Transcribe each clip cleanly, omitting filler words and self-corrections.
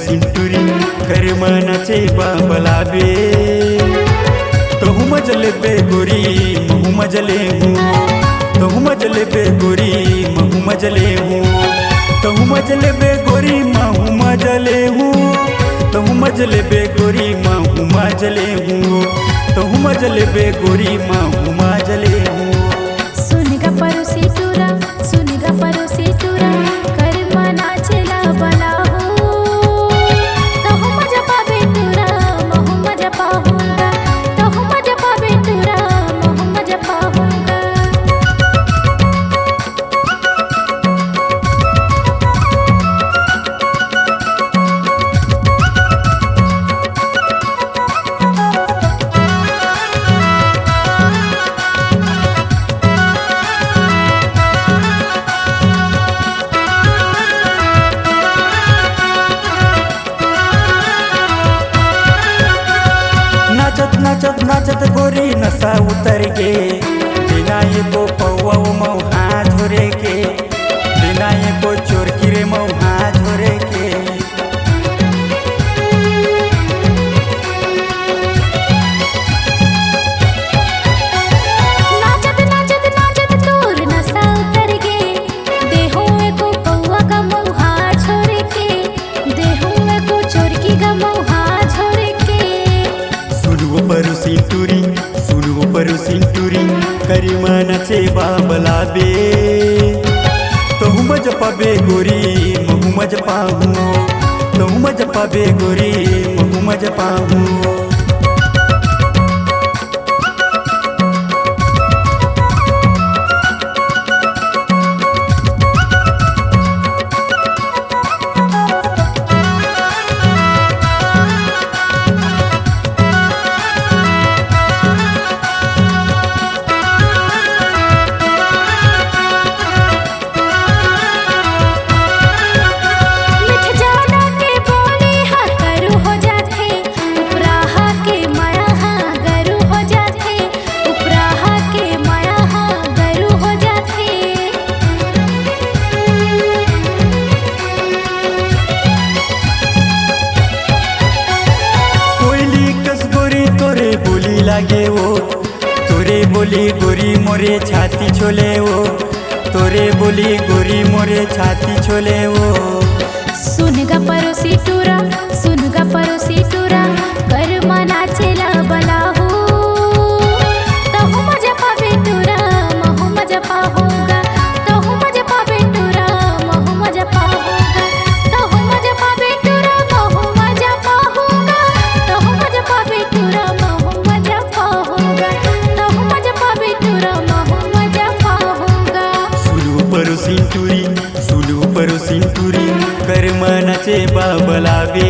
सिंटुरी कर मनाचे बाबलाबे तहु मजले बे गोरी महु मजले हूँ तहु मजले बे गोरी महु मजले हूँ तहु मजले बे गोरी महु मजले हूँ तहु मजले बे गोरी महु मजले हूँ तहु मजले बे गोरी महु मजले हूँ सुनगा परोसी टूरा सुनगा परोसी टूरा कर मनाचेला बला हो तहु मजा पाबे टूरा महु मजा पाहूंगा तहु मजा पाबे टूरा महु मजा पाहूंगा नाचत नाचत नाचत गोरी नशा उतर के बिना एको पौवा मौहा झोरे के बिना एको चोरकी रे मौहा झोरे के नाचत नाचत नाचत तोर नशा उतर गे देहो एको पौवा का मौहा छोरे के देहो एको चोरकी का मौहा छोरे के सुनुओ परू सिंटुरी करी मनाचे बाबलाबे तहु मज पाबे गोरी महु मज पाहूँ तहु मज पाबे गोरी महु मज पाहूँ मिठ जाना के बोली हा करू हो जाथे उपराहा के माया हा गरू हो जाथे उपराहा के माया हा गरू हो जाथे कोयली कस गोरी तोरे बोली लागे वो तोरे बोली गोरी मोरे छाती छोले वो तोरे बोली गोरी मोरे छाती छोले वो सुनगा परोसी टूरा कर मनाचेला बला हो तहु मजा पाबे टूरा महु मजा पाहूंगा तहु मजा पाबे टूरा महु मजा पाहूंगा तहु मजा पाबे टूरा महु मजा पाहूंगा तहु मजा पाबे टूरा महु मजा पाहूंगा तहु मजा पाबे टूरा महु मजा पाहूंगा सुलू परू सिंटुरी कर मनाचे बाबलाबे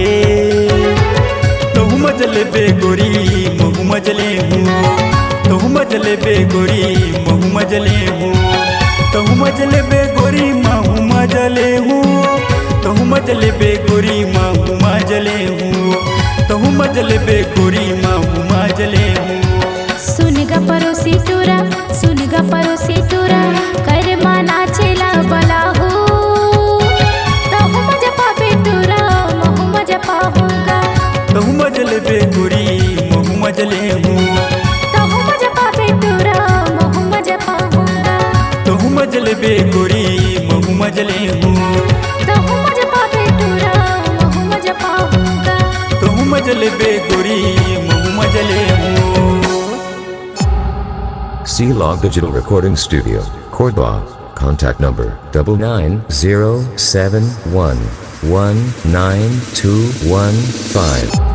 तहु मजले बे गोरी महु मजले हूँ तहु मजले बे गोरी महु मजले हूँ तहु मजले बे गोरी महु मजले हूँ तहु मजले बे गोरी महु मजले हूँ तहु मजले बे गोरी महु मजले हूँ सुनगा परोसी टूरा कर मनाचेला बला हो तहु मजा पाबे टूरा महु मजा पाहूंगा तहु मजले बे गोरी महु मजले हूँ तहु मजा पाबे टूरा महु मजा पाहूंगा तहु मजले बे गोरी महु मजले हूँ तहु मजा पाबे टूरा महु मजा पाहूंगा तहु मजले बे गोरी महु मजले हूँ C-Log Digital Recording Studio, Cordoba. Contact number 9907119215.